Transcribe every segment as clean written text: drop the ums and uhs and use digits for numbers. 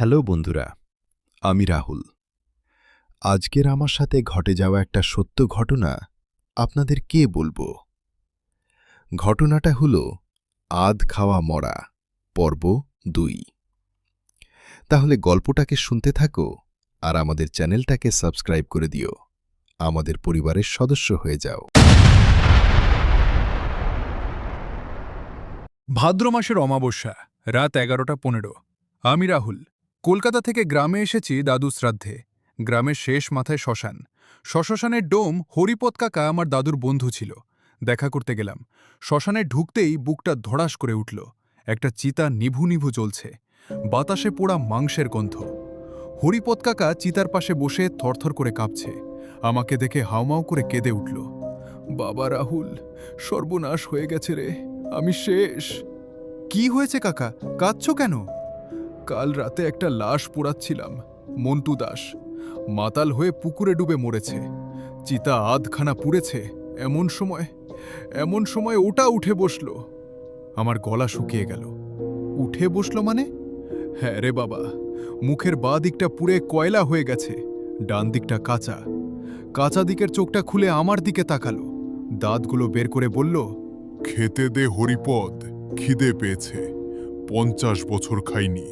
Hello বন্ধুরা, আমি রাহুল। আজকের আমার সাথে ঘটে যাওয়া একটা সত্য ঘটনা আপনাদের কে বলবো। ঘটনাটা হলো আধ খাওয়া মরা পর্ব ২। তাহলে গল্পটাকে শুনতে থাকো আর আমাদের চ্যানেলটাকে সাবস্ক্রাইব করে দিও। আমাদের পরিবারের সদস্য হয়ে যাও। ভাদ্র মাসের অমাবস্যা, রাত 11:15। আমি রাহুল কলকাতা থেকে গ্রামে এসেছি দাদু শ্রাদ্ধে। গ্রামের শেষ মাথায় শ্মশান। শ্মশানের ডোম হরিপদ কাকা আমার দাদুর বন্ধু ছিল। দেখা করতে গেলাম। শ্মশানে ঢুকতেই বুকটা ধড়াস করে উঠল। একটা চিতা নিভু নিভু জ্বলছে, বাতাসে পোড়া মাংসের গন্ধ। হরিপদ কাকা চিতার পাশে বসে থরথর করে কাঁপছে। আমাকে দেখে হাউমাউ করে কেঁদে উঠল। বাবা রাহুল, সর্বনাশ হয়ে গেছে রে, আমি শেষ। কি হয়েছে কাকা, কাঁদছ কেন? কাল রাতে একটা লাশ পোড়াচ্ছিলাম, মন্টু দাস। মাতাল হয়ে পুকুরে ডুবে মরেছে। চিতা আধখানা পুড়েছে। এমন সময় ওটা উঠে বসল। আমার গলা শুকিয়ে গেল। উঠে বসল মানে? হ্যাঁ রে বাবা, মুখের বাঁ দিকটা পুড়ে কয়লা হয়ে গেছে, ডান দিকটা কাঁচা। কাঁচা দিকের চোখটা খুলে আমার দিকে তাকালো, দাঁতগুলো বের করে বলল, খেতে দে হরিপদ, খিদে পেয়েছে, 50 বছর খাইনি।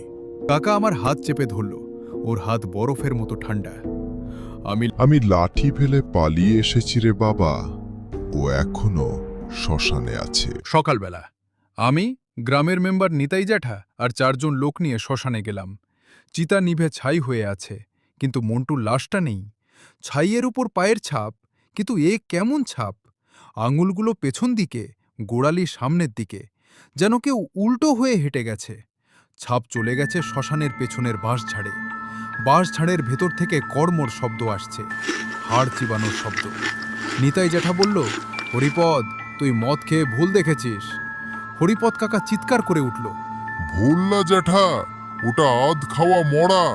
কাকা আমার হাত চেপে ধরল। ওর হাত বরফের মতো ঠান্ডা। আমি লাঠি ফেলে পালিয়ে এসেছি রে বাবা, ও এখনো শ্মশানে আছে। সকালবেলা আমি, গ্রামের মেম্বার নিতাই জ্যাঠা আর 4 জন লোক নিয়ে শ্মশানে গেলাম। চিতা নিভে ছাই হয়ে আছে, কিন্তু মন্টুর লাশটা নেই। ছাইয়ের উপর পায়ের ছাপ, কিন্তু এ কেমন ছাপ! আঙুলগুলো পেছন দিকে, গোড়ালি সামনের দিকে, যেন কেউ উল্টো হয়ে হেঁটে গেছে। ছাপ চলে গেছে শ্মশানের পেছনের বাঁশঝাড়ে। বাঁশঝাড়ের ভেতর থেকে কর্মর শব্দ আসছে, হাড় চিবানোর শব্দ। নিতাই জ্যাঠা বলল, হরিপদ, তুই মদ খেয়ে ভুল দেখেছিস। হরিপদ কাকা চিৎকার করে উঠল, ভুল না জ্যাঠা, ওটা আধ খাওয়া মরা।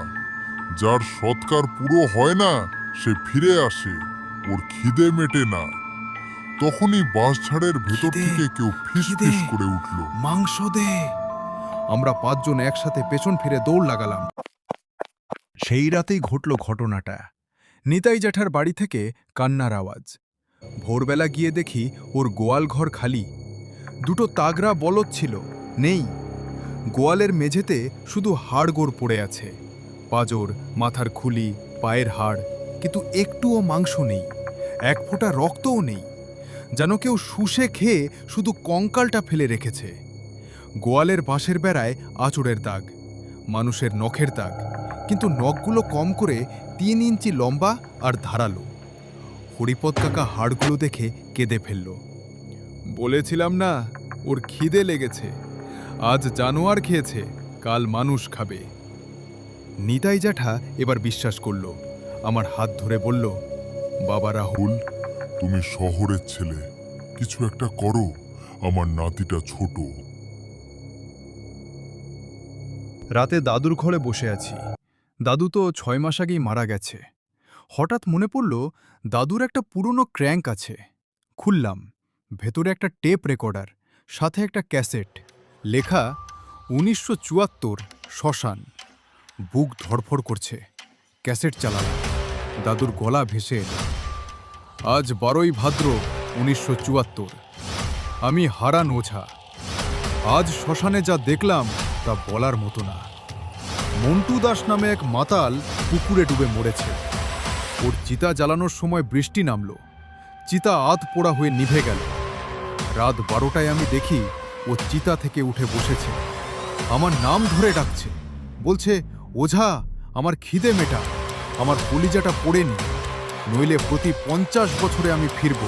যার সৎকার পুরো হয় না সে ফিরে আসে, ওর খিদে মেটে না। তখনই বাঁশঝাড়ের ভেতর খিদে, থেকে কেউ ফিস খিদে, ফিস করে উঠল। মাংস দে। আমরা 5 জন একসাথে পেছন ফিরে দৌড় লাগালাম। সেই রাতেই ঘটল ঘটনাটা। নিতাই জ্যাঠার বাড়ি থেকে কান্নার আওয়াজ। ভোরবেলা গিয়ে দেখি ওর গোয়াল ঘর খালি। 2টো তাগড়া বলদ ছিল, নেই। গোয়ালের মেঝেতে শুধু হাড়গোড় পড়ে আছে, পাঁজর, মাথার খুলি, পায়ের হাড়, কিন্তু একটুও মাংস নেই, এক ফোঁটা রক্তও নেই। যেন কেউ শুষে খেয়ে শুধু কঙ্কালটা ফেলে রেখেছে। গোয়ালের বাঁশের বেড়ায় আঁচড়ের দাগ, মানুষের নখের দাগ, কিন্তু নখগুলো কম করে 3 ইঞ্চি লম্বা আর ধারালো। হরিপদ কাকা হাড়গুলো দেখে কেঁদে ফেলল। বলেছিলাম না, ওর খিদে লেগেছে। আজ জানোয়ার খেয়েছে, কাল মানুষ খাবে। নিতাই জ্যাঠা এবার বিশ্বাস করল। আমার হাত ধরে বলল, বাবা রাহুল, তুমি শহরের ছেলে, কিছু একটা করো, আমার নাতিটা ছোট। রাতে দাদুর ঘরে বসে আছি। দাদু তো 6 মাস আগেই মারা গেছে। হঠাৎ মনে পড়ল দাদুর একটা পুরনো ক্র্যাঙ্ক আছে। খুললাম, ভেতরে একটা টেপ রেকর্ডার, সাথে একটা ক্যাসেট, লেখা 1974, শ্মশান। বুক ধড়ফড় করছে। ক্যাসেট চালালাম, দাদুর গলা ভেসে এল। আজ 12ই ভাদ্র 1974। আমি হারান ওঝা। আজ শ্মশানে যা দেখলাম তা বলার মতো না। মন্টু দাস নামে এক মাতাল পুকুরে ডুবে মরেছে। ওর চিতা জ্বালানোর সময় বৃষ্টি নামল, চিতা আধ পোড়া হয়ে নিভে গেল। রাত 12টায় আমি দেখি ও চিতা থেকে উঠে বসেছে, আমার নাম ধরে ডাকছে, বলছে, ওঝা, আমার খিদে মেটা, আমার কলিজাটা পোড়েনি, নইলে প্রতি 50 বছরে আমি ফিরব,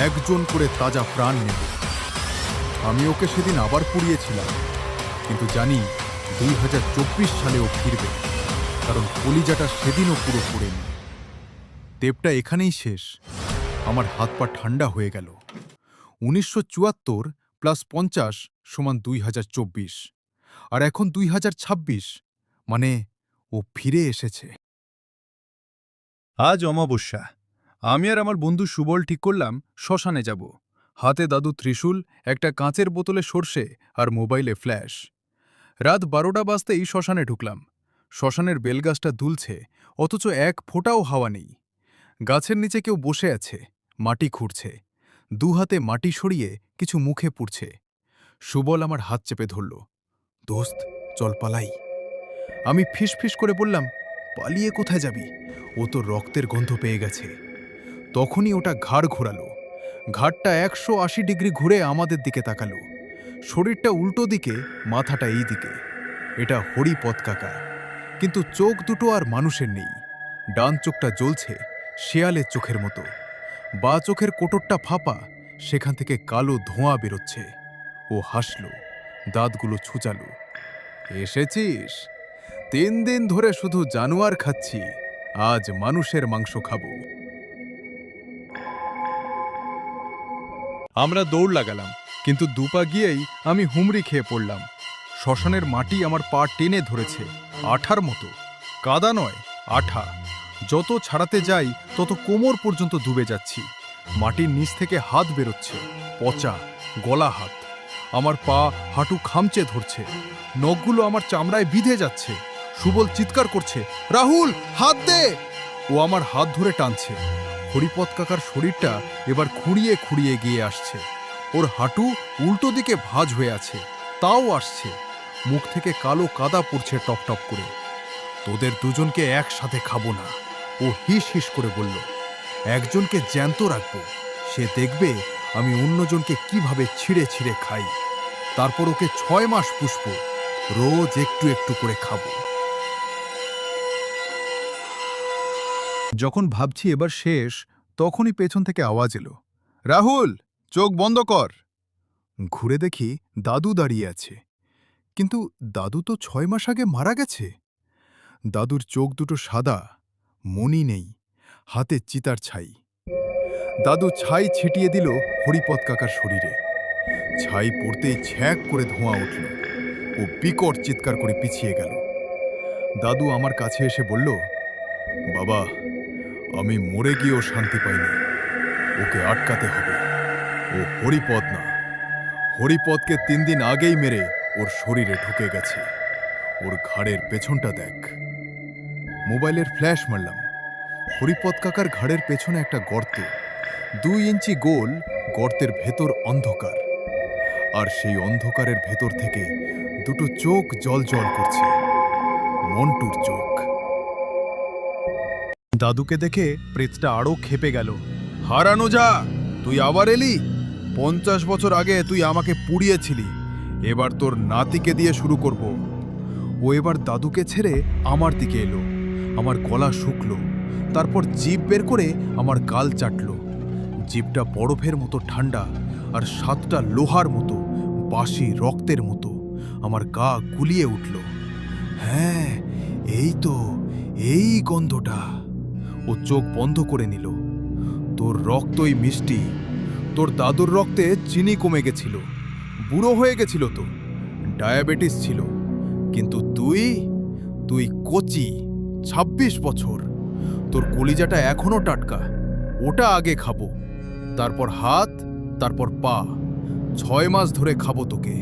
একজন করে তাজা প্রাণ নেব। আমি ওকে সেদিন আবার পুড়িয়েছিলাম, কিন্তু জানি 2024 সালে ও ফিরবে, কারণ কলিজাটা সেদিনও পুরো পড়েনি। টেপটা এখানেই শেষ। আমার হাত পা ঠান্ডা হয়ে গেল। 1974 + 50 = 2024, আর এখন 2026, মানে ও ফিরে এসেছে। আজ অমাবস্যা। আমি আর আমার বন্ধু সুবল ঠিক করলাম শ্মশানে যাব। হাতে দাদু ত্রিশূল, একটা কাঁচের বোতলে সর্ষে আর মোবাইলে ফ্ল্যাশ। রাত 12টা বাজতেই শ্মশানে ঢুকলাম। শ্মশানের বেলগাছটা দুলছে, অথচ এক ফোঁটাও হাওয়া নেই। গাছের নিচে কেউ বসে আছে, মাটি খুঁড়ছে। দুহাতে মাটি সরিয়ে কিছু মুখে পুড়ছে। সুবল আমার হাত চেপে ধরল। দোস্ত, চল পালাই। আমি ফিসফিস করে বললাম, পালিয়ে কোথায় যাবি? ও তো রক্তের গন্ধ পেয়ে গেছে। তখনই ওটা ঘাড় ঘোরালো। ঘাড়টা 180 ডিগ্রি ঘুরে আমাদের দিকে তাকালো। শরীরটা উল্টো দিকে, মাথাটা এই দিকে। এটা হরিপদ কাকা, কিন্তু চোখ দুটো আর মানুষের নেই। ডান চোখটা জ্বলছে শেয়ালের চোখের মতো, বা চোখের কোটরটা ফাঁপা, সেখান থেকে কালো ধোঁয়া বেরোচ্ছে। ও হাসল, দাঁতগুলো ছুচালো। এসেছিস? 3 দিন ধরে শুধু জানোয়ার খাচ্ছি, আজ মানুষের মাংস খাবো। আমরা দৌড় লাগালাম, কিন্তু দুপা গিয়েই আমি হুমড়ি খেয়ে পড়লাম। শ্মশানের মাটি আমার পা টেনে ধরেছে, আঠার মতো। কাদা নয়, আঠা। যত ছাড়াতে যাই তত কোমর পর্যন্ত ডুবে যাচ্ছি। মাটির নিচ থেকে হাত বেরোচ্ছে, পচা, গলা হাত। আমার পা হাঁটু খামচে ধরছে, নখগুলো আমার চামড়ায় বিঁধে যাচ্ছে। সুবল চিৎকার করছে, রাহুল, হাত দে! ও আমার হাত ধরে টানছে। হরিপদ কাকার শরীরটা এবার খুঁড়িয়ে খুঁড়িয়ে গিয়ে আসছে। ওর হাঁটু উল্টো দিকে ভাঁজ হয়ে আছে, তাও আসছে। মুখ থেকে কালো কাদা পড়ছে টপ টপ করে। তোদের দুজনকে একসাথে খাবো না, ও হিস হিস করে বলল। একজনকে জ্যান্ত রাখবো, সে দেখবে আমি অন্যজনকে কিভাবে ছিঁড়ে ছিঁড়ে খাই। তারপর ওকে 6 মাস পুষব, রোজ একটু একটু করে খাবো। যখন ভাবছি এবার শেষ, তখনই পেছন থেকে আওয়াজ এলো, রাহুল, চোখ বন্ধ কর। ঘুরে দেখি দাদু দাঁড়িয়ে আছে, কিন্তু দাদু তো 6 মাস আগে মারা গেছে। দাদুর চোখ দুটো সাদা, মনি নেই, হাতে চিতার ছাই। দাদু ছাই ছিটিয়ে দিল হরিপদ কাকার শরীরে। ছাই পড়তেই ছ্যাঁক করে ধোঁয়া উঠল। ও বিকট চিৎকার করে পিছিয়ে গেল। দাদু আমার কাছে এসে বলল, বাবা, আমি মরে গিয়েও শান্তি পাইনি। ওকে আটকাতে হবে। ও হরিপদ না, হরিপদকে 3 দিন আগেই মেরে ওর শরীরে ঢুকে গেছে। ওর ঘাড়ের পেছনটা দেখ। মোবাইলের ফ্ল্যাশ মারলাম। হরিপদ কাকার ঘাড়ের পেছনে একটা গর্ত, 2 ইঞ্চি গোল। গর্তের ভেতর অন্ধকার, আর সেই অন্ধকারের ভেতর থেকে দুটো চোখ জল জল করছে, মন্টুর চোখ। দাদুকে দেখে প্রেতটা আরও ক্ষেপে গেল। হারানো যা, তুই আবার এলি? 50 বছর আগে তুই আমাকে পুড়িয়েছিলি, এবার তোর নাতিকে দিয়ে শুরু করব। ও এবার দাদুকে ছেড়ে আমার দিকে এলো। আমার গলা শুকলো, তারপর জিভ বের করে আমার গাল চাটল। জিভটা বরফের মতো ঠান্ডা, আর স্বাদটা লোহার মতো, বাসি রক্তের মতো। আমার গা গুলিয়ে উঠল। হ্যাঁ, এই তো, এই গন্ধটা। ও চোখ বন্ধ করে নিল। তোর রক্তই মিষ্টি। তোর দাদুর রক্তে চিনি কমে গেছিল, বুড়ো হয়ে গেছিল, তো ডায়াবেটিস ছিল। কিন্তু তুই কচি, 26 বছর। তোর কলিজাটা এখনো টাটকা, ওটা আগে খাবো, তারপর হাত, তারপর পা। 6 মাস ধরে খাবো তোকে।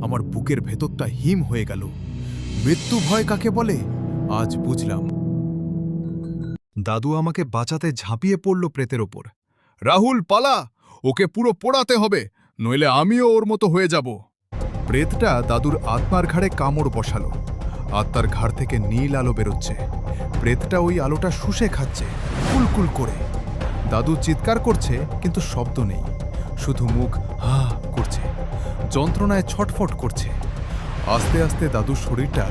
আমার বুকের ভেতরটা হিম হয়ে গেল। মৃত্যু ভয় কাকে বলে আজ বুঝলাম। দাদু আমাকে বাঁচাতে ঝাঁপিয়ে পড়ল প্রেতের ওপর। রাহুল, পালা, ওকে পুরো পোড়াতে হবে, নইলে আমিও ওর মতো হয়ে যাব। প্রেতটা দাদুর আত্মার ঘাড়ে কামড় বসালো। আত্মার ঘাড় থেকে নীল আলো বেরোচ্ছে। প্রেতটা ওই আলোটা শুষে খাচ্ছে, কুলকুল করে। দাদু চিৎকার করছে, কিন্তু শব্দ নেই, শুধু মুখ হা করছে, যন্ত্রণায় ছটফট করছে। আস্তে আস্তে দাদুর শরীরটা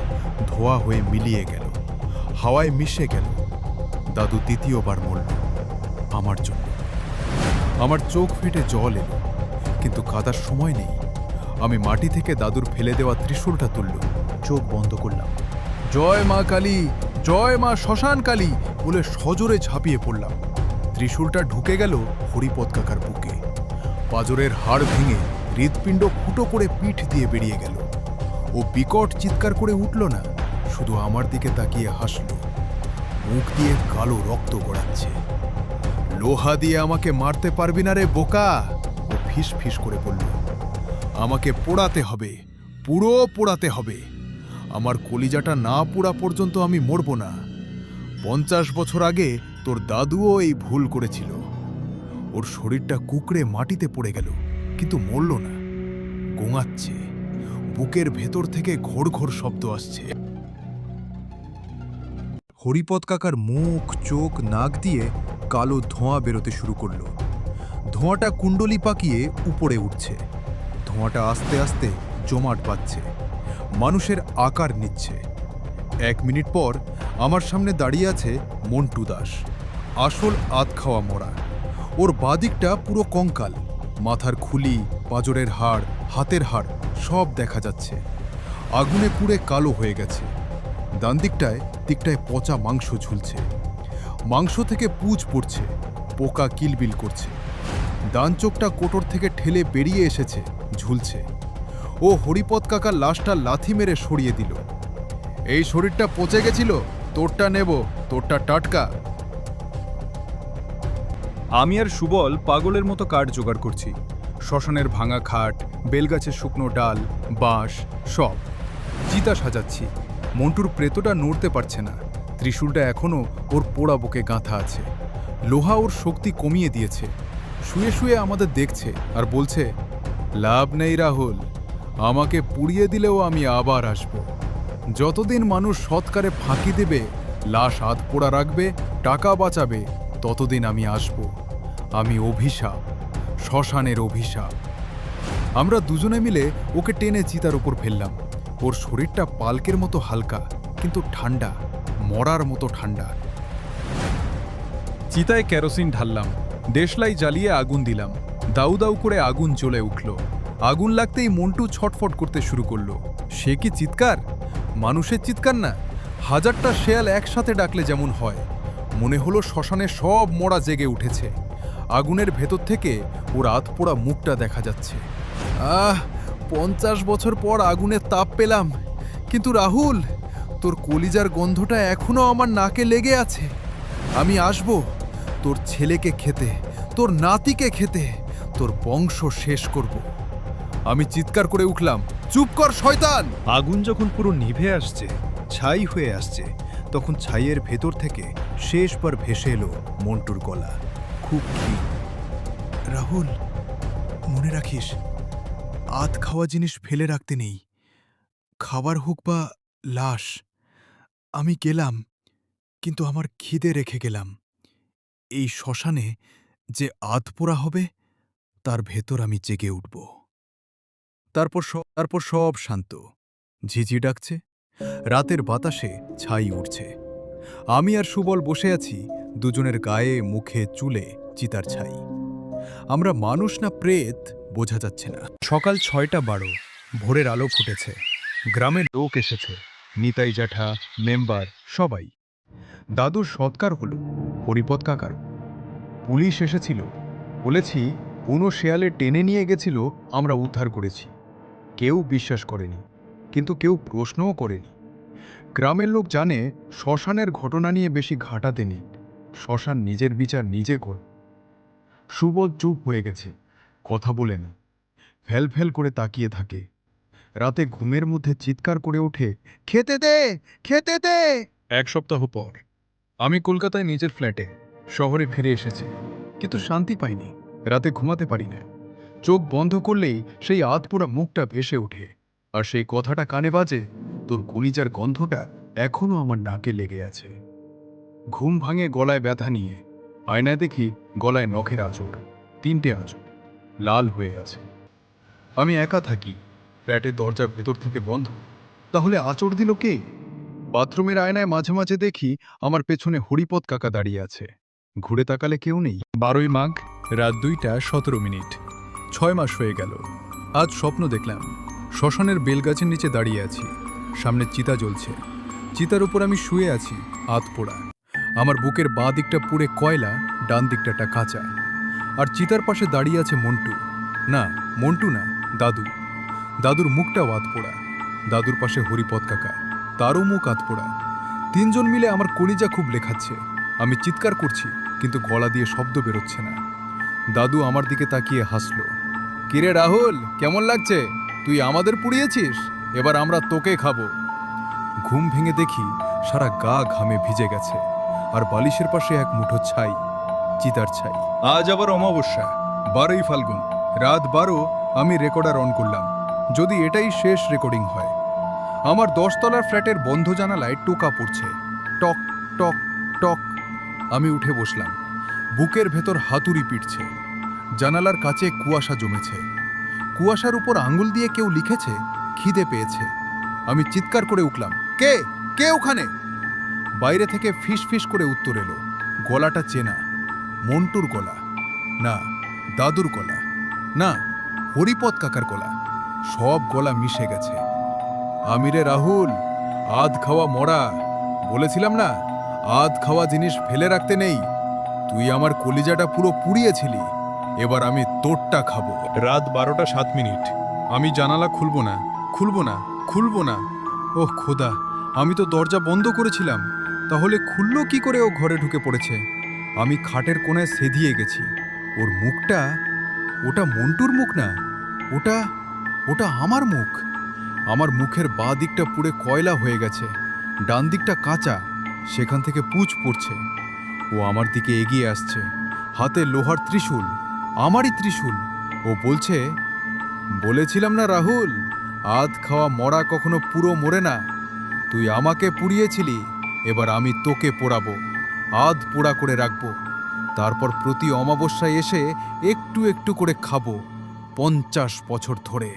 ধোয়া হয়ে মিলিয়ে গেল, হাওয়ায় মিশে গেল। দাদু দ্বিতীয়বার মরল আমার জন্য। আমার চোখ ফেটে জল এলো, কিন্তু কাদার সময় নেই। আমি মাটি থেকে দাদুর ফেলে দেওয়া ত্রিশূলটা তুলল, চোখ বন্ধ করলাম। জয় মা কালী, জয় মা শ্মশান কালী বলে সজোরে ঝাঁপিয়ে পড়লাম। ত্রিশূলটা ঢুকে গেল হরিপদ কাকার বুকে। পাঁজরের হাড় ভেঙে হৃৎপিণ্ড ফুটো করে পিঠ দিয়ে বেরিয়ে গেল। ও বিকট চিৎকার করে উঠল না, শুধু আমার দিকে তাকিয়ে হাসল। মুখ দিয়ে কালো রক্ত গড়াচ্ছে। লোহা দিয়ে আমাকে মারতে পারবি না রে বোকা, ও ফিস ফিস করে বলল। আমাকে পোড়াতে হবে, পুরো পোড়াতে হবে। আমার কলিজাটা না পোড়া পর্যন্ত আমি মরব না। 50 বছর আগে তোর দাদুও এই ভুল করেছিল। ওর শরীরটা কুকড়ে মাটিতে পড়ে গেল, কিন্তু মরল না, গোঙাচ্ছে। বুকের ভেতর থেকে ঘোর ঘোর শব্দ আসছে। হরিপদ কাকার মুখ, চোখ, নাক দিয়ে কালো ধোঁয়া বেরোতে শুরু করল। ধোঁয়াটা কুণ্ডলি পাকিয়ে উপরে উঠছে। ধোঁয়াটা আস্তে আস্তে জমাট বাঁধছে, মানুষের আকার নিচ্ছে। 1 মিনিট পর আমার সামনে দাঁড়িয়ে আছে মন্টু দাস, আসল আধ খাওয়া মরা। ওর বাদিকটা পুরো কঙ্কাল, মাথার খুলি, পাঁজরের হাড়, হাতের হাড় সব দেখা যাচ্ছে। আগুনে পুড়ে কালো হয়ে গেছে। ডান দিকটায় পচা মাংস ঝুলছে। মাংস থেকে পুঁজ পড়ছে, পোকা কিলবিল করছে। ডান চোখটা কোটর থেকে ঠেলে বেরিয়ে এসেছে, ঝুলছে। ও হরিপদ কাকার লাশটা লাথি মেরে সরিয়ে দিল। এই শরীরটা পচে গেছিল, তোরটা নেব, তোরটা টাটকা। আমি আর সুবল পাগলের মতো কাঠ জোগাড় করছি। শ্মশানের ভাঙা খাট, বেলগাছের শুকনো ডাল, বাঁশ সব চিতা সাজাচ্ছি। মন্টুর প্রেতটা নড়তে পারছে না, ত্রিশূলটা এখনও ওর পোড়া বুকে গাঁথা আছে। লোহা ওর শক্তি কমিয়ে দিয়েছে। শুয়ে শুয়ে আমাদের দেখছে আর বলছে, লাভ নেই রাহুল, আমাকে পুড়িয়ে দিলেও আমি আবার আসব। যতদিন মানুষ সৎকারে ফাঁকি দেবে, লাশ আধ পোড়া রাখবে, টাকা বাঁচাবে, ততদিন আমি আসব। আমি অভিশাপ, শ্মশানের অভিশাপ। আমরা দুজনে মিলে ওকে টেনে চিতার উপর ফেললাম। ওর শরীরটা পালকের মতো হালকা, কিন্তু ঠান্ডা, মরার মতো ঠান্ডা। চিতায় কেরোসিন ঢাললাম, দেশলাই জ্বালিয়ে আগুন দিলাম। দাউ দাউ করে আগুন জ্বলে উঠল। আগুন লাগতেই মন্টু ছটফট করতে শুরু করলো। সে কি চিৎকার? মানুষের চিৎকার না, 1000টা শেয়াল একসাথে ডাকলে যেমন হয়। মনে হলো শ্মশানে সব মরা জেগে উঠেছে। আগুনের ভেতর থেকে ওর আধপোড়া মুখটা দেখা যাচ্ছে। 50 বছর পর আগুনের তাপ পেলাম, কিন্তু রাহুল, তোর কলিজার গন্ধটা এখনো আমার নাকে লেগে আছে। আমি আসব তোর ছেলেকে খেতে, তোর নাতিকে খেতে, তোর বংশ শেষ করব। আমি চিৎকার করে উঠলাম, চুপ কর শয়তান! আগুন যখন পুরো নিভে আসছে, ছাই হয়ে আসছে, তখন ছাইয়ের ভেতর থেকে শেষবার ভেসে এলো মন্টুর গলা, খুব ক্ষীণ। রাহুল, মনে রাখিস, আধ খাওয়া জিনিস ফেলে রাখতে নেই, খাবার হোক বা লাশ। আমি গেলাম, কিন্তু আমার খিদে রেখে গেলাম। এই শ্মশানে যে আধপোড়া হবে, তার ভেতর আমি জেগে উঠব। তারপর সব শান্ত। ঝিঝি ডাকছে, রাতের বাতাসে ছাই উঠছে। আমি আর সুবল বসে আছি, দুজনের গায়ে, মুখে, চুলে চিতার ছাই। আমরা মানুষ না প্রেত বোঝা যাচ্ছে না। সকাল 6:12, ভোরের আলো ফুটেছে। গ্রামের লোক এসেছে, নিতাই জ্যাঠা, মেম্বার, সবাই। দাদুর সৎকার হলো, হরিপদ কাকার। পুলিশ এসেছিল, বলেছি বুনো শেয়ালে টেনে নিয়ে গেছিল, আমরা উদ্ধার করেছি। কেউ বিশ্বাস করেনি, কিন্তু কেউ প্রশ্নও করেনি। গ্রামের লোক জানে শ্মশানের ঘটনা নিয়ে বেশি ঘাটাতে নেই, শ্মশান নিজের বিচার নিজে কর। সুবোধ চুপ হয়ে গেছে, কথা বলে না, ফেল ফেল করে তাকিয়ে থাকে। রাতে ঘুমের মধ্যে চিৎকার করে ওঠে, খেতে দে, খেতে দে। 1 সপ্তাহ পর আমি কলকাতায় নিজের ফ্ল্যাটে, শহরে ফিরে এসেছি, কিন্তু শান্তি পাইনি। রাতে ঘুমাতে পারি না। চোখ বন্ধ করলেই সেই আধপোড়া মুখটা ভেসে ওঠে, আর সেই কথাটা কানে বাজে, তোর কলিজার গন্ধটা এখনো আমার নাকে লেগে আছে। ঘুম ভাঙে গলায় ব্যথা নিয়ে। আয়নায় দেখি গলায় নখের আঁচড়, 3টে আঁচড়, লাল হয়ে আছে। আমি একা থাকি, ফ্ল্যাটের দরজা ভেতর থেকে বন্ধ। তাহলে আঁচড় দিল কে? বাথরুমের আয়নায় মাঝে মাঝে দেখি আমার পেছনে হরিপদ কাকা দাঁড়িয়ে আছে। ঘুরে তাকালে কেউ নেই। 12ই মাঘ, রাত 2:17। 6 মাস হয়ে গেল। আজ স্বপ্ন দেখলাম, শ্মশানের বেলগাছের নিচে দাঁড়িয়ে আছি, সামনে চিতা জ্বলছে। চিতার উপর আমি শুয়ে আছি, আধপোড়া। আমার বুকের বাঁ দিকটা পুড়ে কয়লা, ডান দিকটা কাঁচা। আর চিতার পাশে দাঁড়িয়ে আছে মন্টু। না, মন্টু না, দাদু। দাদুর মুখটাও আধপোড়া। দাদুর পাশে হরিপদ কাকা, তারও মুখ আধপোড়া। 3 জন মিলে আমার কলিজা খুব লেখাচ্ছে। আমি চিৎকার করছি, কিন্তু গলা দিয়ে শব্দ বেরোচ্ছে না। দাদু আমার দিকে তাকিয়ে হাসল। কিরে রাহুল, কেমন লাগছে? তুই আমাদের পুড়িয়েছিস, এবার আমরা তোকে খাবো। ঘুম ভেঙে দেখি সারা গা ঘামে ভিজে গেছে, আর বালিশের পাশে এক মুঠো ছাই, চিতার ছাই। আজ আবার অমাবস্যা, 12ই ফাল্গুন, রাত 12। আমি রেকর্ডার অন করলাম, যদি এটাই শেষ রেকর্ডিং হয়। আমার 10 তলার ফ্ল্যাটের বন্ধ জানালায় টোকা পড়ছে, টক টক টক। আমি উঠে বসলাম, বুকের ভেতর হাতুড়ি পিটছে। জানালার কাছে কুয়াশা জমেছে, কুয়াশার উপর আঙুল দিয়ে কেউ লিখেছে খিদে পেয়েছে। আমি চিৎকার করে উঠলাম, কে কে ওখানে? বাইরে থেকে ফিস ফিস করে উত্তর এলো। গলাটা চেনা, মন্টুর গলা না, দাদুর গলা না, হরিপদ কাকার গলা। সব গলা মিশে গেছে। আমি রে রাহুল, আধ খাওয়া মরা। বলেছিলাম না, আধ খাওয়া জিনিস ফেলে রাখতে নেই। তুই আমার কলিজাটা পুরো পুড়িয়েছিলি, এবার আমি তোরটা খাবো। রাত 12টা 7 মিনিট। আমি জানালা খুলবো না, খুলবো না, খুলবো না। ওহ খোদা, আমি তো দরজা বন্ধ করেছিলাম, তাহলে খুললো কি করে? ও ঘরে ঢুকে পড়েছে। আমি খাটের কোণায় সেধিয়ে গেছি। ওর মুখটা, ওটা মন্টুর মুখ না, ওটা ওটা আমার মুখ। আমার মুখের বাঁ দিকটা পুড়ে কয়লা হয়ে গেছে, ডান দিকটা কাঁচা, সেখান থেকে পুঁজ পড়ছে। ও আমার দিকে এগিয়ে আসছে, হাতে লোহার ত্রিশূল, আমারই ত্রিশূল। ও বলছে, বলেছিলাম না রাহুল, আধ খাওয়া মরা কখনো পুরো মরে না। তুই আমাকে পুড়িয়েছিলি, এবার আমি তোকে পোড়াবো, আধ পোড়া করে রাখবো। তারপর প্রতি অমাবস্যায় এসে একটু একটু করে খাবো, 50 বছর ধরে।